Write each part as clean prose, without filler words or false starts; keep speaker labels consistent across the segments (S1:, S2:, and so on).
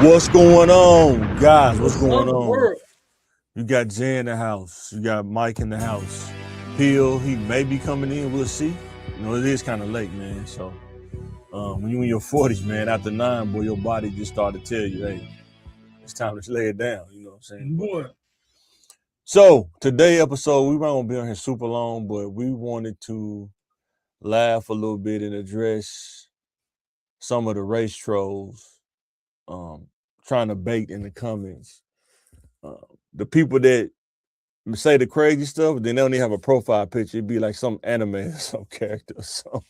S1: What's going on, guys? What's
S2: What's
S1: going
S2: up,
S1: on?
S2: world?
S1: You got Jay in the house. You got Mike in the house. Hill, he may be coming in. We'll see. It is kind of late, man. So when you in your 40s, man, after 9, boy, your body just started to tell you, hey, it's time to lay it down. You know what I'm saying? But
S2: Boy,
S1: so today episode, we weren't gonna be on here super long, but we wanted to laugh a little bit and address some of the race trolls um, trying to bait in the comments. Uh, the people that say the crazy stuff, then they don't even have a profile picture. It'd be like some anime or some character or something.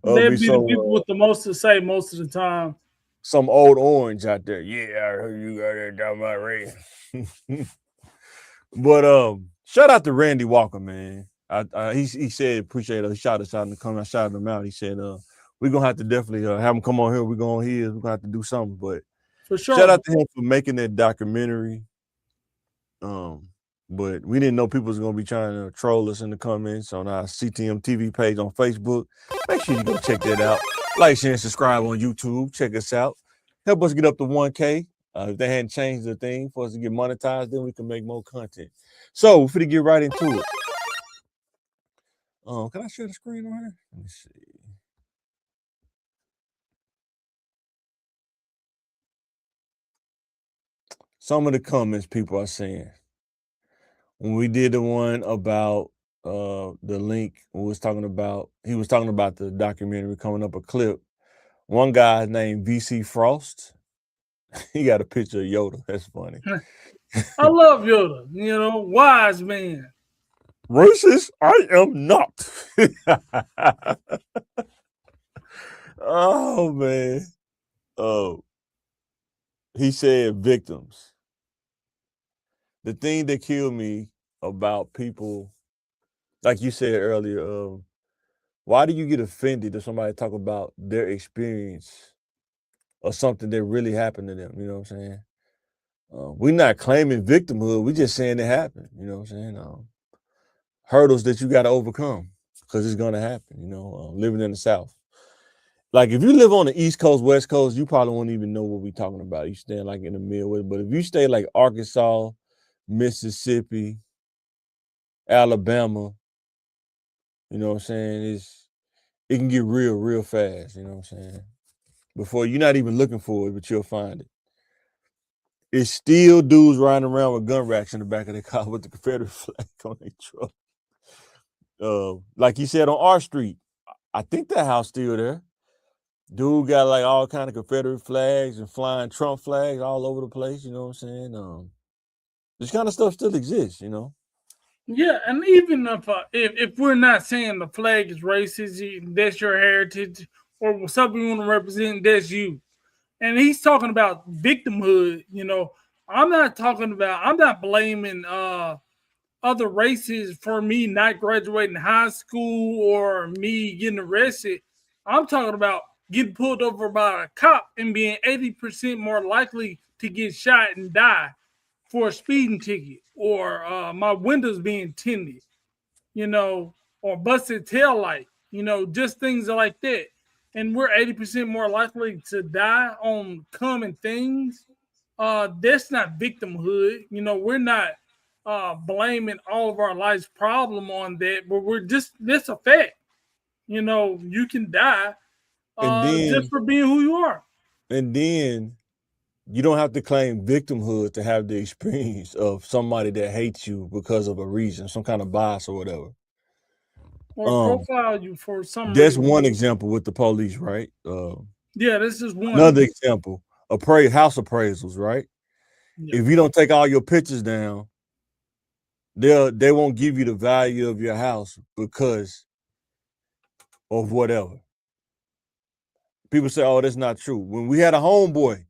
S1: It'll be
S2: they'd be the people with the most to say most of the time.
S1: some old orange out there. Yeah, I heard you got that down my race. But shout out to Randy Walker, man. He said appreciate us. He shot us out in the comment. I shouted him out. He said we're gonna have to definitely have him come on here. We're going here. We're gonna have to do something. But
S2: For
S1: shout
S2: sure.
S1: out to him for making that documentary. But we didn't know people was gonna be trying to troll us in the comments on our CTM TV page on Facebook. Make sure you go check that out. Like, share, and subscribe on YouTube. Check us out. Help us get up to 1K. If they hadn't changed the thing for us to get monetized, then we can make more content. So we're gonna get right into it. Can I share the screen on here? Let me see. Some of the comments people are saying. When we did the one about the link, he was talking about the documentary coming up a clip. One guy named VC Frost, he got a picture of Yoda. That's funny.
S2: I love Yoda, wise man.
S1: Racist? I am not. Oh man. Oh, he said victims. The thing that killed me about people, like you said earlier, why do you get offended if somebody talk about their experience or something that really happened to them? You know what I'm saying? We're not claiming victimhood. We're just saying it happened. You know what I'm saying? Hurdles that you got to overcome because it's going to happen. Living in the South. Like if you live on the East Coast, West Coast, you probably won't even know what we're talking about. You stay like in the Midwest. But if you stay like Arkansas, Mississippi, Alabama, you know what I'm saying? It can get real, real fast. You know what I'm saying? Before you're not even looking for it, but you'll find it. It's still dudes riding around with gun racks in the back of their car with the Confederate flag on their truck. Like you said on our street, I think that house still there. Dude got like all kind of Confederate flags and flying Trump flags all over the place. You know what I'm saying? This kind of stuff still exists.
S2: Yeah, and even if we're not saying the flag is racist, that's your heritage, or something you want to represent, that's you. And he's talking about victimhood. I'm not blaming other races for me not graduating high school or me getting arrested. I'm talking about getting pulled over by a cop and being 80% more likely to get shot and die for a speeding ticket, or my windows being tinted, or busted tail light, just things like that. And we're 80% more likely to die on common things. That's not victimhood. We're not blaming all of our life's problem on that, but we're just that's a fact. You can die
S1: And
S2: just
S1: then
S2: for being who you are.
S1: and then you don't have to claim victimhood to have the experience of somebody that hates you because of a reason, some kind of bias or whatever.
S2: Or
S1: Um,
S2: profile you for some
S1: that's
S2: reason.
S1: one example with the police, right?
S2: Yeah, this is one.
S1: Another example, house appraisals, right?
S2: Yeah.
S1: If you don't take all your pictures down, they won't give you the value of your house because of whatever. People say, "Oh, that's not true." When we had a homeboy,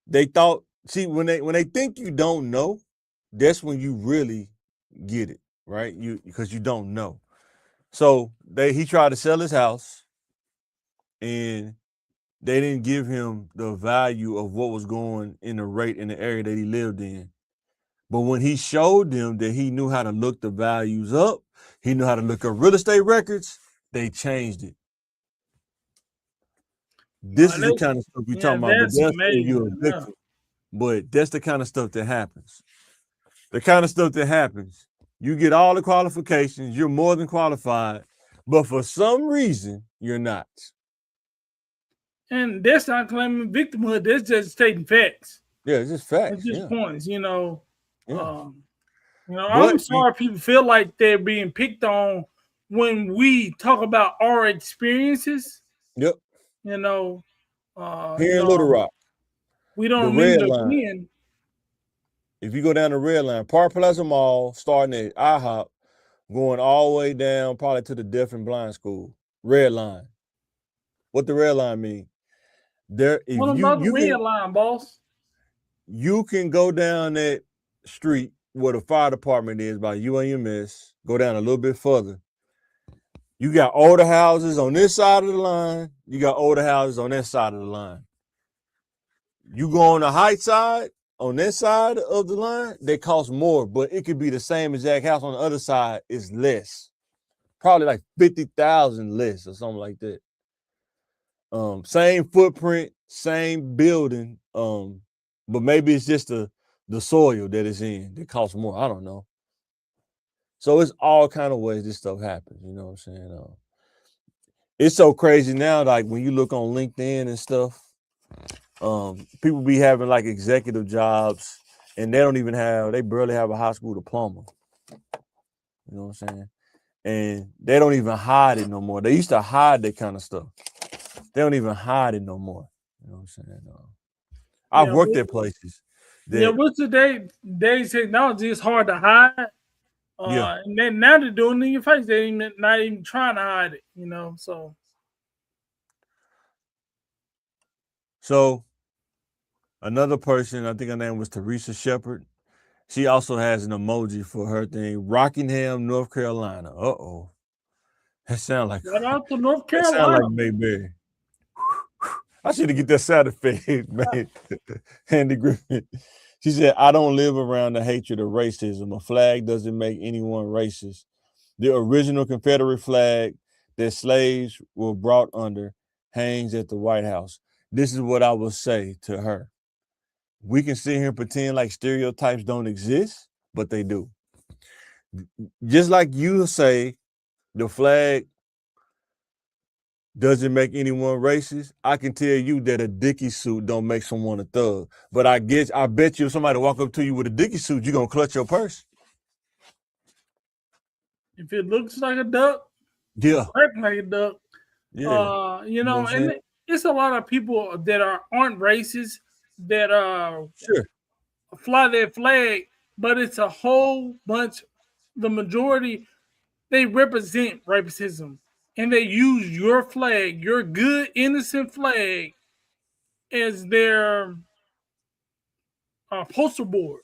S1: they thought, see, when they think you don't know, that's when you really get it, right? Because you don't know. So he tried to sell his house, and they didn't give him the value of what was going in the rate in the area that he lived in. But when he showed them that he knew how to look the values up, he knew how to look up real estate records, they changed it. This is the kind of stuff we're talking about, but
S2: that's
S1: they'll say you're a
S2: amazing. Yeah.
S1: victim. But that's the kind of stuff that happens. The kind of stuff that happens. You get all the qualifications, you're more than qualified, but for some reason, you're not.
S2: And that's not claiming victimhood. That's just stating facts.
S1: Yeah, it's just facts.
S2: It's just points, you know.
S1: Yeah.
S2: I'm sorry people feel like they're being picked on when we talk about our experiences.
S1: Yep.
S2: You know,
S1: Here in Little Rock,
S2: we don't
S1: the
S2: mean
S1: red
S2: to
S1: line.
S2: win.
S1: If you go down the red line, Park Plaza Mall, starting at IHOP, going all the way down probably to the deaf and blind school. Red line. What the red line mean? There, if
S2: What about the red line, boss?
S1: You can go down that street where the fire department is by UAMS, go down a little bit further. You got older houses on this side of the line. You got older houses on that side of the line. You go on the height side, on this side of the line, they cost more, but it could be the same exact house on the other side is less. Probably like 50,000 less or something like that. Same footprint, same building, but maybe it's just the soil that it's in that costs more. I don't know. So it's all kind of ways this stuff happens. You know what I'm saying? It's so crazy now. Like when you look on LinkedIn and stuff, people be having like executive jobs, and they barely have a high school diploma. You know what I'm saying? And they don't even hide it no more. They used to hide that kind of stuff. They don't even hide it no more. You know what I'm saying? I've worked at places.
S2: What's today's technology? It's hard to hide. And then now they're doing it in your face. They're not even trying to hide it, you know.
S1: So another person, I think her name was Teresa Shepard. She also has an emoji for her thing, Rockingham, North Carolina. Uh-oh. That sounds like
S2: shout out to North Carolina.
S1: That sound like Mayberry. I should get that sound effect, man. Andy Griffin. She said, I don't live around the hatred of racism. A flag doesn't make anyone racist. The original Confederate flag that slaves were brought under hangs at the White House. This is what I will say to her. We can sit here and pretend like stereotypes don't exist, but they do. Just like you say the flag doesn't make anyone racist, I can tell you that a Dickie suit don't make someone a thug. But I bet you if somebody walk up to you with a Dickie suit, you're going to clutch your purse.
S2: If it looks like a duck,
S1: yeah,
S2: act like a duck.
S1: Yeah.
S2: You know, and it's a lot of people that aren't racist that fly their flag, but it's a whole bunch. The majority, they represent racism, and they use your flag, your good innocent flag, as their poster board.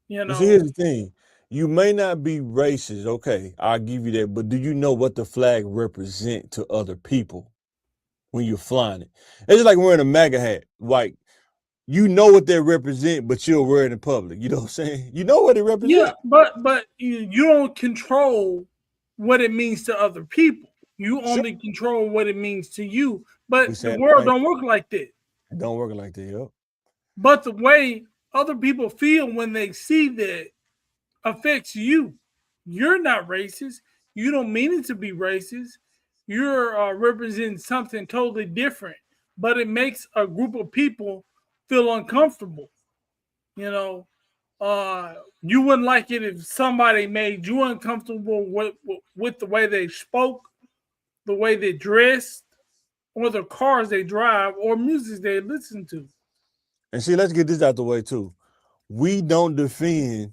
S2: You know.
S1: See, here's the thing: you may not be racist. Okay, I'll give you that. But do you know what the flag represents to other people when you're flying it? It's just like wearing a MAGA hat. Like, you know what they represent, but you'll wear it in public. You know what I'm saying? You know what it represents.
S2: Yeah, but you don't control what it means to other people. You only control what it means to you. But the world don't work like that.
S1: It don't work like that, yo.
S2: But the way other people feel when they see that affects you. You're not racist. You don't mean it to be racist. You're representing something totally different. But it makes a group of people feel uncomfortable. You know, you wouldn't like it if somebody made you uncomfortable with the way they spoke, the way they dressed, or the cars they drive, or music they listen to.
S1: And see, let's get this out the way too. We don't defend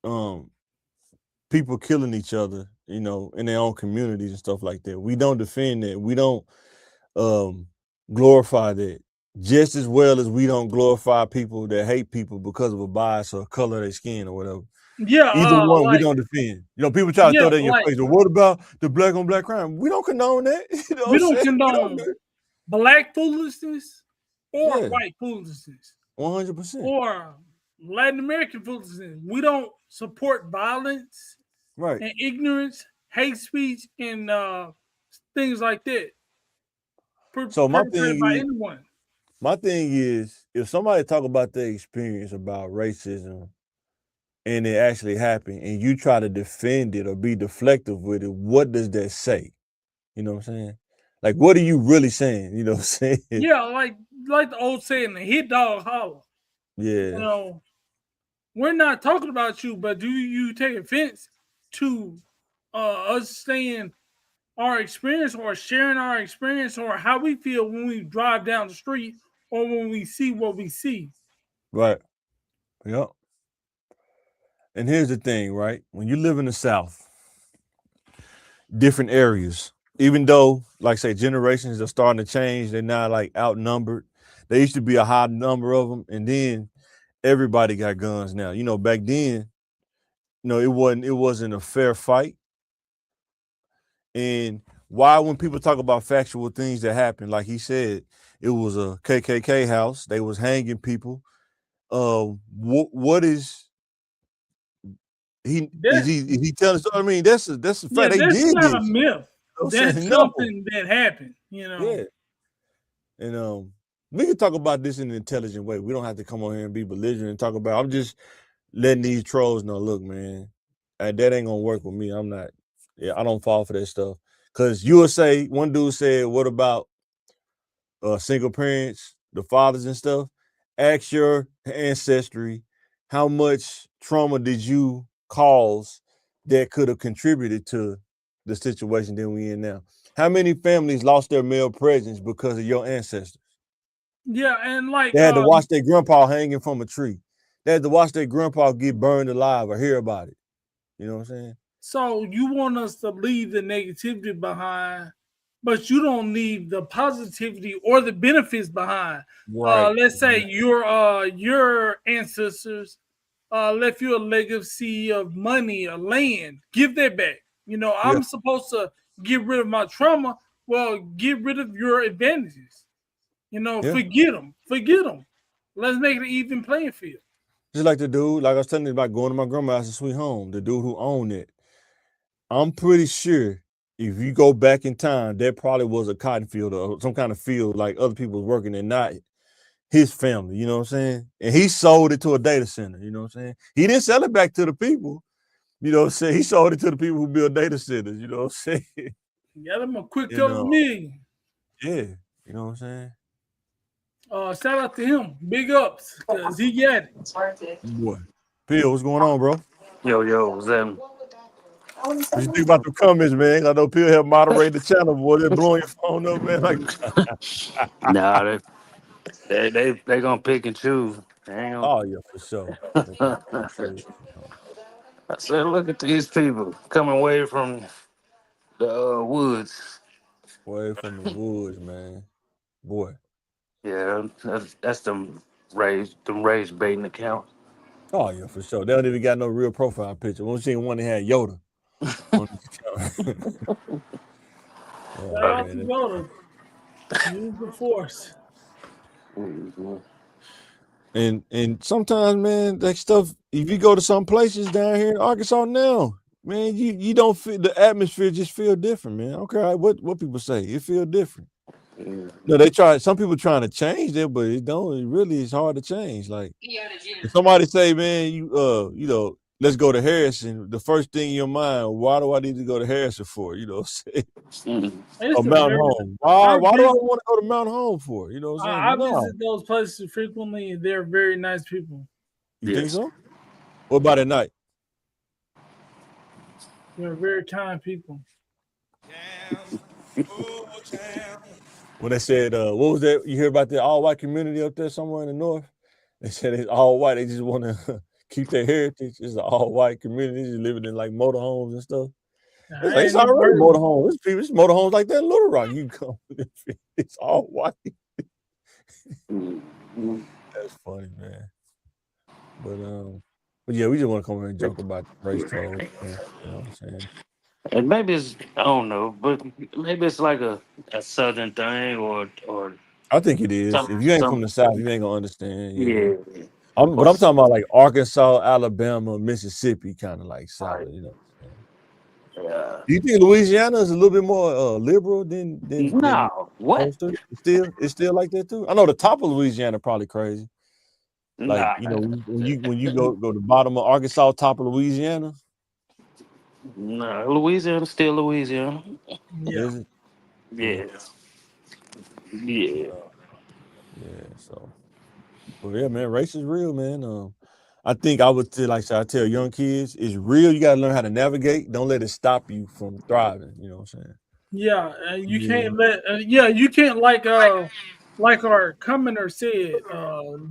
S1: people killing each other, you know, in their own communities and stuff like that. We don't defend that. We don't glorify that. Just as well as we don't glorify people that hate people because of a bias or color of their skin or whatever.
S2: Yeah,
S1: either one we don't defend. You know, people try to throw that in your face. Well, what about the black on black crime? We don't condone that. You know
S2: we don't condone black foolishness or white foolishness.
S1: 100%.
S2: Or Latin American foolishness. We don't support violence,
S1: right,
S2: and ignorance, hate speech, and things like that.
S1: So
S2: perpetrated by anyone.
S1: my thing is, if somebody talk about their experience about racism and it actually happened, and you try to defend it or be deflective with it, what does that say? You know what I'm saying? Like, what are you really saying? You know what I'm saying?
S2: Yeah, like the old saying, the hit dog holler.
S1: Yeah.
S2: You know, we're not talking about you, but do you take offense to us saying our experience or sharing our experience or how we feel when we drive down the street or when we see what we see?
S1: Right. Yep. And here's the thing, right? When you live in the South, different areas, even though, like I say, generations are starting to change, they're not like outnumbered. There used to be a high number of them, and then everybody got guns now. You know, back then, it wasn't a fair fight. And why, when people talk about factual things that happened, like he said, it was a KKK house, they was hanging people. What is he telling us? I mean, that's a fact.
S2: Yeah,
S1: they
S2: that's
S1: did
S2: not
S1: this.
S2: a myth. That's something that happened,
S1: Yeah. And we can talk about this in an intelligent way. We don't have to come on here and be belligerent and talk about. I'm just letting these trolls know, look, man, that ain't gonna work with me. I'm not. Yeah, I don't fall for that stuff. Cause you will say, one dude said, what about single parents, the fathers and stuff? Ask your ancestry, how much trauma did you cause that could have contributed to the situation that we in now? How many families lost their male presence because of your ancestors?
S2: Yeah, and like
S1: They had to watch their grandpa hanging from a tree. They had to watch their grandpa get burned alive or hear about it. You know what I'm saying?
S2: So you want us to leave the negativity behind, but you don't leave the positivity or the benefits behind.
S1: Right.
S2: Let's say your ancestors left you a legacy of money or land. Give that back. I'm supposed to get rid of my trauma. Well, get rid of your advantages. Forget them. Forget them. Let's make it an even playing field.
S1: Just like the dude, like I was telling you about going to my grandma's house Sweet Home, the dude who owned it. I'm pretty sure if you go back in time, there probably was a cotton field or some kind of field like other people was working and not his family, you know what I'm saying? And he sold it to a data center, you know what I'm saying? He didn't sell it back to the people, you know what I'm saying? He sold it to the people who build data centers, you know what I'm saying?
S2: Got him a quick couple million.
S1: Yeah, you know what I'm saying?
S2: Shout out to him. Big ups, because he got it.
S1: Boy. Phil, what's going on, bro?
S3: Yo, what's that?
S1: What you think about the comments, man? I know Phil helped moderate the channel, boy. They're blowing your phone up, man. Like,
S3: Nah, they gonna pick and choose.
S1: oh yeah, for sure.
S3: I said, look at these people coming away from the woods.
S1: Away from the woods, man. Boy.
S3: Yeah, that's them raised baiting account.
S1: Oh yeah, for sure. They don't even got no real profile picture. One seen one that had Yoda.
S2: Yoda. Use the force.
S1: And sometimes, man, that stuff. If you go to some places down here in Arkansas now, man, you don't feel the atmosphere. Just feel different, man. I don't care what people say. It feel different. No, some people trying to change it, but it don't. It really is hard to change. Like if somebody say, man, let's go to Harrison. The first thing in your mind, why do I need to go to Harrison for? You know, say or Mountain Home. Why do I want to go to Mountain Home for? You know what I'm saying?
S2: I visit those places frequently, and they're very nice people.
S1: You think so? What about at night?
S2: They're very kind people.
S1: When they said, what was that? You hear about the all-white community up there somewhere in the north? They said it's all white. They just want to keep their heritage. It's an all-white community. Just living in like motorhomes and stuff. It's already motorhomes. It's motorhomes like that in Little Rock. You come, it's all white. That's funny, man. But yeah, we just want to come here and joke about race trolls. You know what I'm saying?
S3: And maybe it's, I don't know, but maybe it's like a southern thing or
S1: I think it is. If you ain't from the South, you ain't gonna understand.
S3: Yeah.
S1: But I'm talking about like Arkansas, Alabama, Mississippi, kind of like South, you know.
S3: Yeah.
S1: Do you think Louisiana is a little bit more liberal than
S3: No, what?
S1: Coastal? It's still like that too. I know the top of Louisiana probably crazy. Like
S3: Nah,
S1: when you go to the bottom of Arkansas, top of Louisiana,
S3: nah. Louisiana still Louisiana.
S2: Yeah.
S1: is it?
S3: Yeah, yeah,
S1: Yeah. So, but yeah, man, race is real, man. I think I would say, like I tell young kids, it's real. You gotta learn how to navigate. Don't let it stop you from thriving. You know what I'm saying?
S2: Yeah, and you
S1: Yeah.
S2: can't let you can't like our commenter said,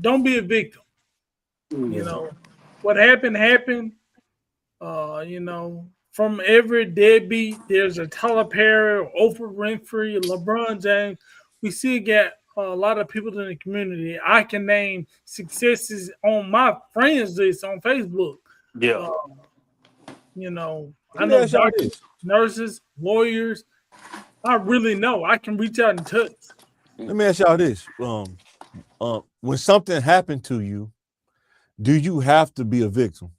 S2: don't be a victim. You
S3: yeah.
S2: know, what happened happened. From every deadbeat, there's a Tyler Perry, Oprah Winfrey, LeBron James. We still got a lot of people in the community. I can name successes on my friends list on Facebook.
S3: Yeah.
S2: Uh, I
S1: Let me
S2: know
S1: ask y'all
S2: doctors,
S1: this.
S2: nurses, lawyers. I really know. I can reach out and touch.
S1: Let me ask y'all this. When something happened to you, do you have to be a victim?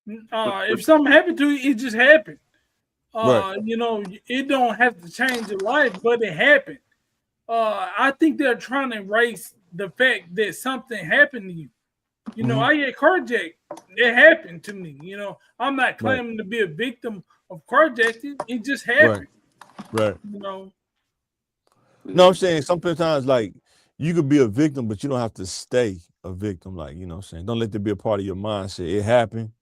S2: If something happened to you, it just happened.
S1: Right.
S2: It don't have to change your life, but it happened. I think they're trying to erase the fact that something happened to you.
S1: Mhm.
S2: I get carjacked. It happened to me. I'm not
S1: Right.
S2: claiming to be a victim of carjacking. It just
S1: Right.
S2: happened.
S1: Right.
S2: You know.
S1: No, I'm saying sometimes like you could be a victim, but you don't have to stay a victim. Like, you know what I'm saying? Don't let that be a part of your mindset. It happened,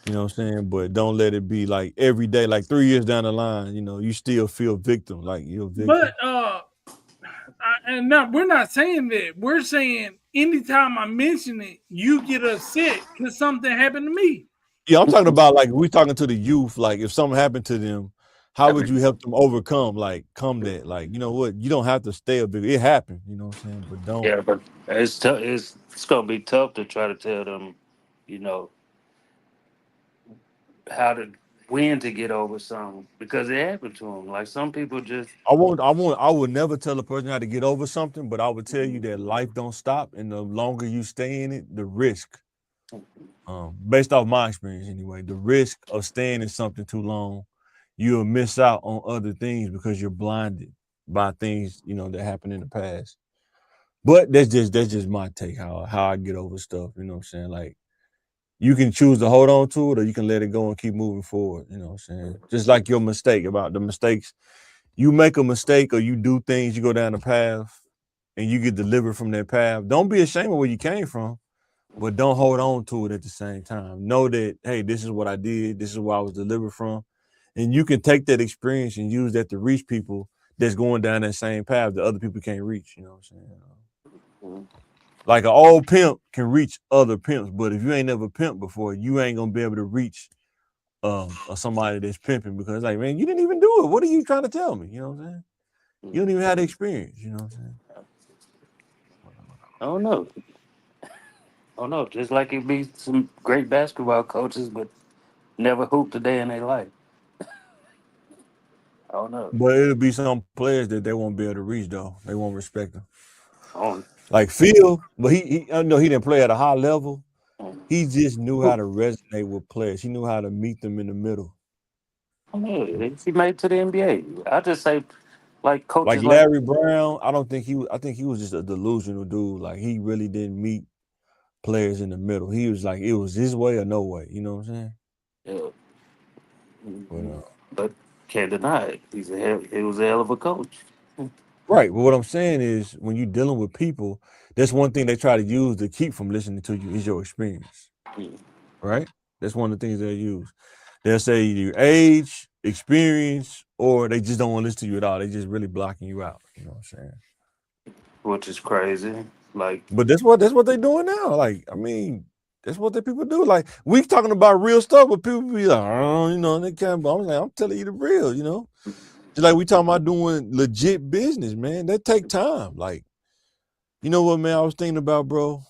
S1: you know what I'm saying? But don't let it be like every day, like 3 years down the line, you still feel victim, like you're a victim.
S2: But and now we're not saying that. We're saying anytime I mention it, you get upset because something happened to me.
S1: Yeah, I'm talking about like we talking to the youth, like if something happened to them, how
S3: I
S1: would you
S3: mean,
S1: help them overcome, like come that? Like, you know what? You don't have to stay a victim. It happened, you know what I'm saying? But don't
S3: yeah, but it's tough. It's gonna be tough to try to tell them, you know, how to when to get over something because it happened to them. Like some people just
S1: I would never tell a person how to get over something, but I would tell you that life don't stop, and the longer you stay in it, the risk, based off my experience anyway, the risk of staying in something too long, you'll miss out on other things because you're blinded by things, that happened in the past. But that's just my take, how I get over stuff, you know what I'm saying? Like you can choose to hold on to it or you can let it go and keep moving forward, you know what I'm saying? Just like your mistake about the mistakes. You make a mistake or you do things, you go down a path and you get delivered from that path. Don't be ashamed of where you came from, but don't hold on to it at the same time. Know that, hey, this is what I did, this is where I was delivered from. And you can take that experience and use that to reach people that's going down that same path that other people can't reach, you know what I'm saying? Like an old pimp can reach other pimps, but if you ain't never pimped before, you ain't gonna be able to reach somebody that's pimping because like, man, you didn't even do it. What are you trying to tell me? You know what I'm saying? You don't even have the experience, you know what I'm saying?
S3: I don't know. I don't know. Just like it be some great basketball coaches, but never hooped a day in their life. I don't know.
S1: But it'll be some players that they won't be able to reach though. They won't respect them.
S3: I don't.
S1: Like Phil, but I know he didn't play at a high level.
S3: I
S1: He just knew how to resonate with players. He knew how to meet them in the middle.
S3: don't know. He made it to the NBA. I just say, like
S1: Like
S3: coaches, like
S1: Larry Brown, I don't think he was. I think he was just a delusional dude. Like he really didn't meet players in the middle. He was like, it was his way or no way. You know what I'm saying?
S3: yeah.
S1: But
S3: But can't deny it. He was a hell of a coach.
S1: right. But what I'm saying is, when you're dealing with people, that's one thing they try to use to keep from listening to you is your experience. Right? That's one of the things they use. They'll say your age, experience, or they just don't want to listen to you at all. They just really blocking you out. You know what I'm saying?
S3: Which is crazy. Like,
S1: But that's what they're doing now. Like, I mean, that's what the people do. Like, we talking about real stuff, but people be like, oh, they can't. But I'm like, I'm telling you the real. Just like we talking about doing legit business, man. That take time. Like, you know what, man? I was thinking about, bro.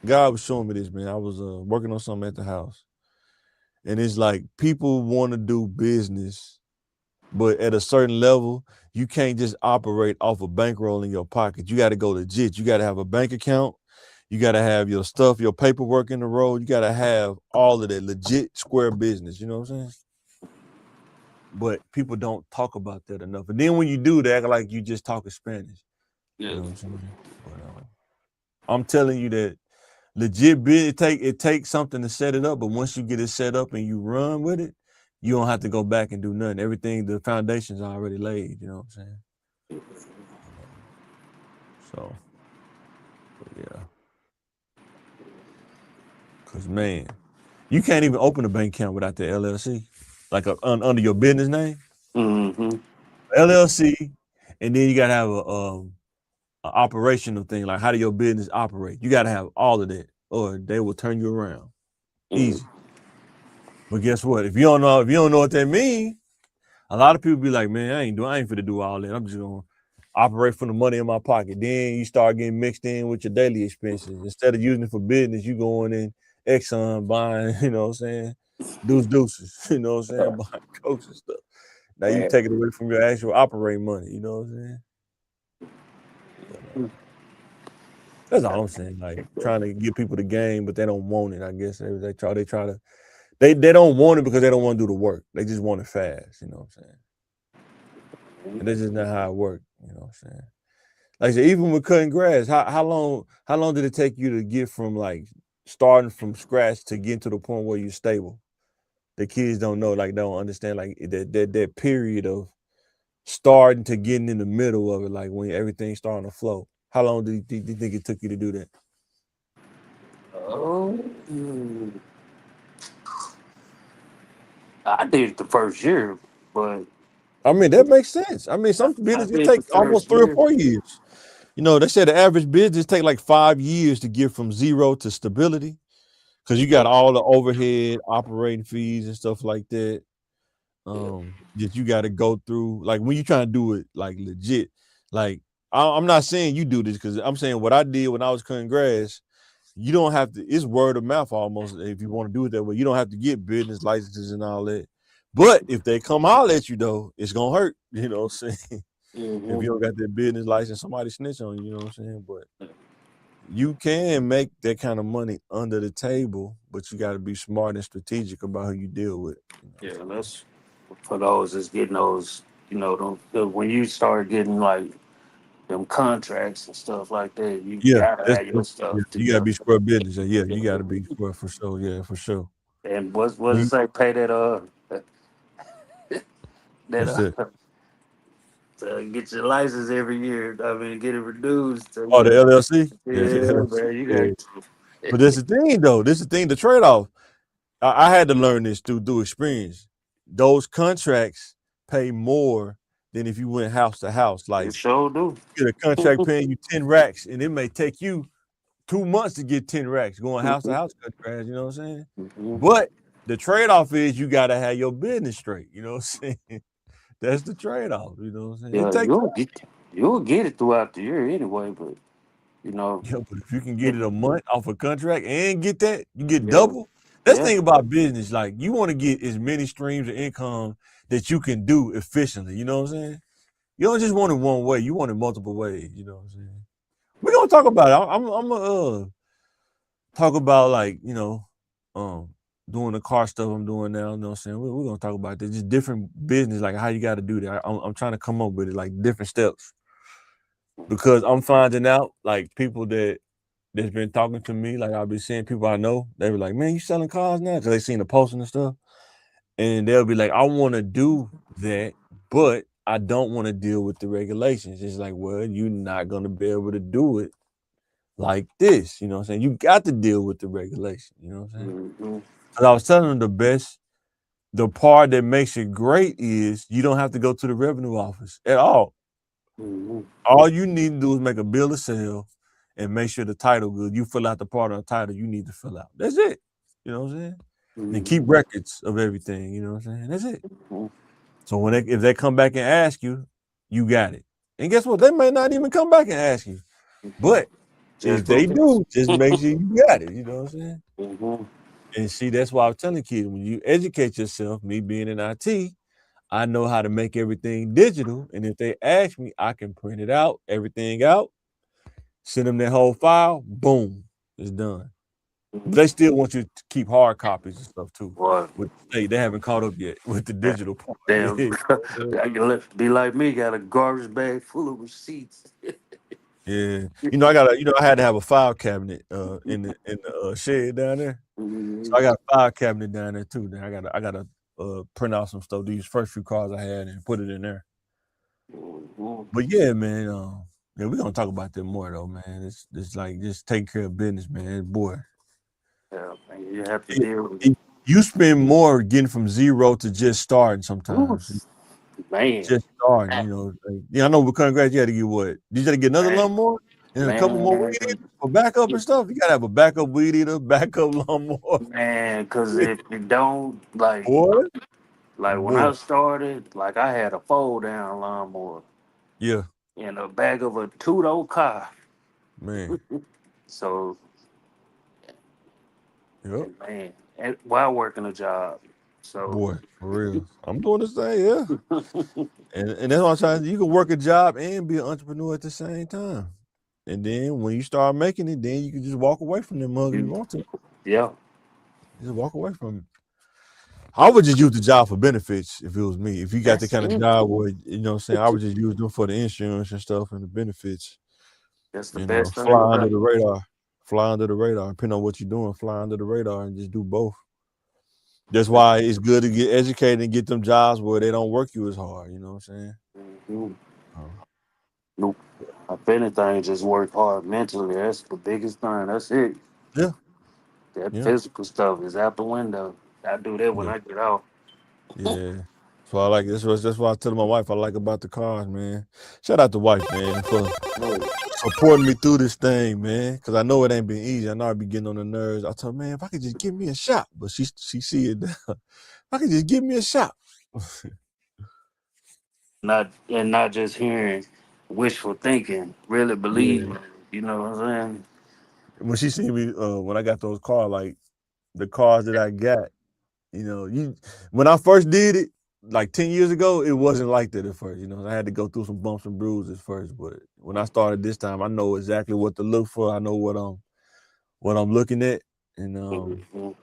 S1: God was showing me this, man. I was working on something at the house, and it's like people want to do business, but at a certain level, you can't just operate off a bankroll in your pocket. You got to go legit. You got to have a bank account. You got to have your stuff, your paperwork in the row. You got to have all of that legit square business. You know what I'm saying? But people don't talk about that enough. And then when you do, they act like you just talking Spanish.
S3: Yeah.
S1: You know what I'm saying? But I'm telling you that legit it takes something to set it up, but once you get it set up and you run with it, you don't have to go back and do nothing. Everything, the foundation's already laid. You know what I'm saying? So, but yeah. Cause man, you can't even open a bank account without the LLC, like under your business name,
S3: Mm-hmm.
S1: LLC, and then you gotta have a operational thing, like how do your business operate? You gotta have all of that, or they will turn you around. Easy. But guess what? If you don't know what that means, a lot of people be like, man, I ain't finna do all that. I'm just gonna operate from the money in my pocket. Then you start getting mixed in with your daily expenses. Instead of using it for business, you going in Exxon buying, you know what I'm saying? Deuces, you know what I'm saying? Buying Cokes and stuff. Now you take it away from your actual operating money, you know what I'm saying? But, that's all I'm saying. Like trying to give people the game, but they don't want it. I guess they try to they don't want it because they don't want to do the work. They just want it fast, you know what I'm saying? And that's just not how it works, you know what I'm saying? Like I said, even with cutting grass, how long did it take you to get from like starting from scratch to get to the point where you're stable? The kids don't know, like don't understand like that period of starting to getting in the middle of it, like when everything's starting to flow. How long do you think it took you to do that?
S3: I did it the first year, but
S1: I mean, that makes sense. I mean, some business it take almost 3 or 4 years. You know, they say the average business take like 5 years to get from zero to stability. Cause you got all the overhead operating fees and stuff like that. That you got to go through. Like when you trying to do it like legit. Like I'm not saying you do this because I'm saying what I did when I was cutting grass. You don't have to. It's word of mouth almost. If you want to do it that way, you don't have to get business licenses and all that. But if they come holler at you though, it's gonna hurt. You know what I'm saying? If you don't got that business license, somebody snitch on you. You know what I'm saying? But you can make that kind of money under the table, but you got to be smart and strategic about who you deal with. You know?
S3: that's for those that's getting those, when you start getting like them contracts and stuff like that, you
S1: Yeah,
S3: gotta have your stuff
S1: you got to
S3: together.
S1: be square business. Yeah, you got to be square for sure. Yeah, for sure.
S3: And what does it say? Pay that
S1: What's that?
S3: to get your license every year. I mean, get it renewed. So,
S1: Oh, the LLC.
S3: yeah,
S1: Yeah, the LLC.
S3: man, you
S1: Yeah.
S3: got.
S1: But that's the thing, though. This is the thing. The trade off. I had to learn this through experience. Those contracts pay more than if you went house to house. Like
S3: It sure do.
S1: you get a contract paying you 10 racks, and it may take you 2 months to get 10 racks going house to house cut grass. You know what I'm saying? But the trade off is you got to have your business straight. You know what I'm saying? That's the trade off. You know what I'm saying?
S3: Yeah,
S1: It takes
S3: you'll get it throughout the year anyway, but
S1: yeah, but if you can get it a month off a contract and get that, you get
S3: Yeah.
S1: double. That's the
S3: Yeah.
S1: thing about business. Like you want to get as many streams of income that you can do efficiently. You know what I'm saying? You don't just want it one way. You want it multiple ways. You know what I'm saying? We're gonna talk about it. I'm gonna talk about like doing the car stuff I'm doing now. You know what I'm saying? We're gonna talk about this. Just different business, like how you got to do that. I'm trying to come up with it, like different steps, because I'm finding out like people that's been talking to me, like I'll be seeing people I know, they were like, man, you selling cars now? Because they seen the posting and stuff. And they'll be like, I want to do that, but I don't want to deal with the regulations. It's like, well, you're not going to be able to do it like this. You know what I'm saying? You got to deal with the regulation. You know what I'm saying? Because I was telling them the part that makes it great is you don't have to go to the revenue office at all. All you need to do is make a bill of sale and make sure the title good. You fill out the part of the title you need to fill out. That's it. You know what I'm saying? And keep records of everything. You know what I'm saying? That's it. So if they come back and ask you, you got it. And guess what? They may not even come back and ask you. But if they do, just make sure you got it. You know what I'm saying? And see, that's why I was telling kids, when you educate yourself, me being in IT, I know how to make everything digital. And if they ask me, I can print it out, everything out, send them that whole file, boom. It's done. But
S3: Mhm.
S1: they still want you to keep hard copies and stuff too.
S3: Boy,
S1: With they haven't caught up yet with the digital part.
S3: damn,
S1: Yeah.
S3: I can be like me. Got a garbage bag full of receipts.
S1: Yeah. I had to have a file cabinet in the shed down there. So I
S3: Mhm.
S1: got a file cabinet down there too. Then I gotta print out some stuff. These first few cars I had and put it in there.
S3: Mhm.
S1: But yeah, man, yeah, we're gonna talk about that more though, man. It's like just taking care of business, man. Boy.
S3: Yeah, man, you have to
S1: It-
S3: deal with
S1: it- you spend more getting from zero to just starting sometimes.
S3: it. Man,
S1: Just starting, I know with congrats, you had to get what? You had to get another
S3: man,
S1: lawnmower and a couple more weed
S3: man,
S1: eaters for backup and stuff. You gotta have a backup weed eater, backup lawnmower.
S3: man. Because if you don't
S1: Boy,
S3: like when
S1: boy.
S3: I started, like I had a fold down lawnmower
S1: Yeah,
S3: in the back of a two-door car.
S1: man.
S3: So,
S1: Yep.
S3: and man, while working a job. So,
S1: Boy, for real. I'm doing the same, yeah. And that's what I'm trying to do. You can work a job and be an entrepreneur at the same time. And then when you start making it, then you can just walk away from them mug if you want to.
S3: yeah,
S1: Just walk away from it. I would just use the job for benefits if it was me. If you got the
S3: that's
S1: kind of
S3: it.
S1: job where, I would just use them for the insurance and stuff and the benefits.
S3: That's the best thing
S1: Fly under
S3: about
S1: the
S3: it.
S1: radar. Fly under the radar. Depending on what you're doing, fly under the radar and just do both. That's why it's good to get educated and get them jobs where they don't work you as hard. You know what I'm saying?
S3: Mhm.
S1: Oh,
S3: Nope. If anything, just work hard mentally. That's the biggest thing. That's it.
S1: yeah,
S3: That
S1: yeah,
S3: physical stuff is out the window. I do that when
S1: yeah,
S3: I get off.
S1: yeah. So I like this. That's why I tell my wife I like about the cars, man. Shout out to wife, man, for
S3: No,
S1: supporting me through this thing, man. Because I know it ain't been easy. I know I be getting on the nerves. I told her, man, if I could just give me a shot, but she see it. If I could just give me a shot.
S3: not just hearing wishful thinking. Really
S1: Yeah.
S3: believe. You know what I'm saying?
S1: When she seen me, when I got those cars, like the cars that I got, when I first did it, like 10 years ago, it wasn't like that at first. I had to go through some bumps and bruises first. But when I started this time, I know exactly what to look for. I know what I'm looking at. And
S3: Mhm.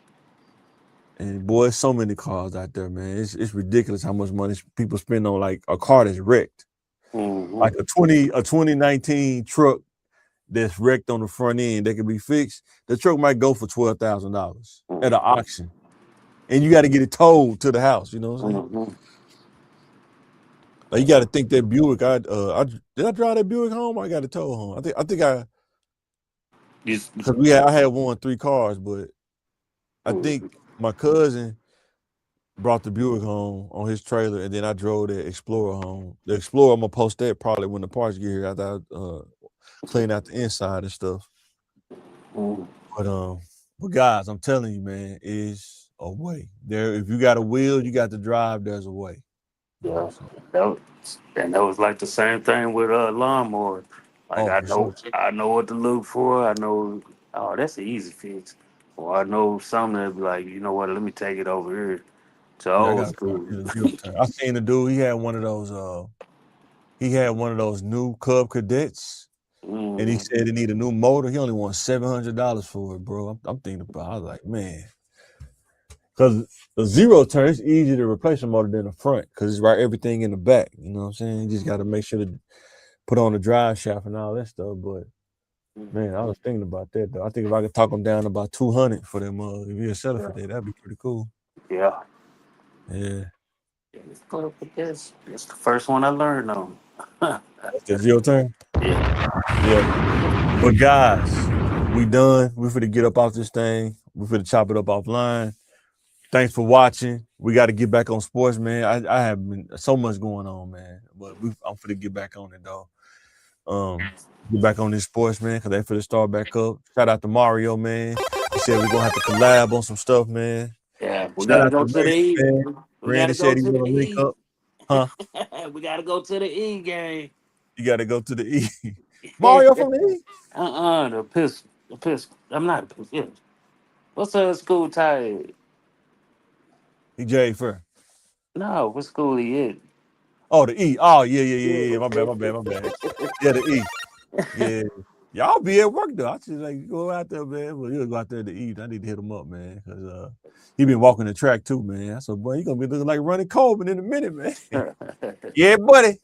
S1: and boy, so many cars out there, man. It's ridiculous how much money people spend on like a car that's wrecked. Like
S3: Mhm.
S1: a 2019 truck that's wrecked on the front end that can be fixed. The truck might go for $12,000 at an auction. And you got to get it towed to the house. You know what I'm saying?
S3: Mhm.
S1: Like you got to think that Buick. Did I drive that Buick home? Or I got it towed home. I think
S3: Just-
S1: because I had won 3 cars, but I think my cousin brought the Buick home on his trailer, and then I drove the Explorer home. The Explorer, I'm gonna post that probably when the parts get here after I clean out the inside and stuff.
S3: Mhm.
S1: But guys, I'm telling you, man, is a way. There, if you got a wheel, you got to drive. There's a way.
S3: Yeah, that was like the same thing with lawnmower. Like
S1: Oh, for sure.
S3: I know what to look for. I know, oh, that's an easy fix. Or I know something that be like, you know what? Let me take it over here to
S1: Yeah, I
S3: old
S1: got
S3: school.
S1: a zero turn. I seen the dude. He had one of those. He had one of those new Cub Cadets, and he
S3: Mm,
S1: said he need a new motor. He only wants $700 for it, bro. I'm thinking about. I was like, man, because the zero turn is easier to replace a motor than the front because it's right everything in the back. You know what I'm saying? You just got to make sure to put on the drive shaft and all that stuff. But man, I was thinking about that though. I think if I could talk them down about 200 for them, if you're a seller for that, that'd be pretty cool.
S3: yeah.
S1: Yeah,
S3: It's clear with this. It's the first one I learned on.
S1: that's the zero turn.
S3: Yeah.
S1: Yeah, but guys, we done. We finna get up off this thing. We finna chop it up offline. Thanks for watching. We got to get back on sports, man. I have been so much going on, man. But I'm finna get back on it, though. Get back on this sports, man, because they finna start back up. Shout out to Mario, man. He said we're gonna have to collab on some stuff, man.
S3: Yeah. We
S1: Shout
S3: gotta
S1: out
S3: go
S1: to
S3: to the
S1: Randy,
S3: E.
S1: man.
S3: We
S1: Randy
S3: gotta go
S1: said he
S3: to the
S1: wanna link
S3: E.
S1: up. Huh?
S3: We gotta go to the E game.
S1: You gotta go to the E. Mario from the E.
S3: The piss. The piss. I'm not a piss. Yeah. What's her school tie?
S1: He Jay Fair.
S3: No, what school he in?
S1: Oh, the E. Oh, yeah. My bad. Yeah, the E. Yeah. Y'all be at work though. I just like go out there, man. Well, he'll go out there to eat. I need to hit him up, man, because he been walking the track too, man. I said, boy, you gonna be looking like Ronnie Coleman in a minute, man. Yeah, buddy.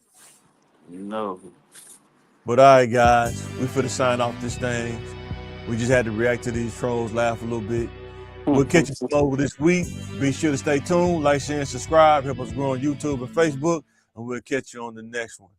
S3: No.
S1: But all right, guys, we finna sign off this thing. We just had to react to these trolls, laugh a little bit. We'll catch you over this week. Be sure to stay tuned, like, share, and subscribe. Help us grow on YouTube and Facebook, and we'll catch you on the next one.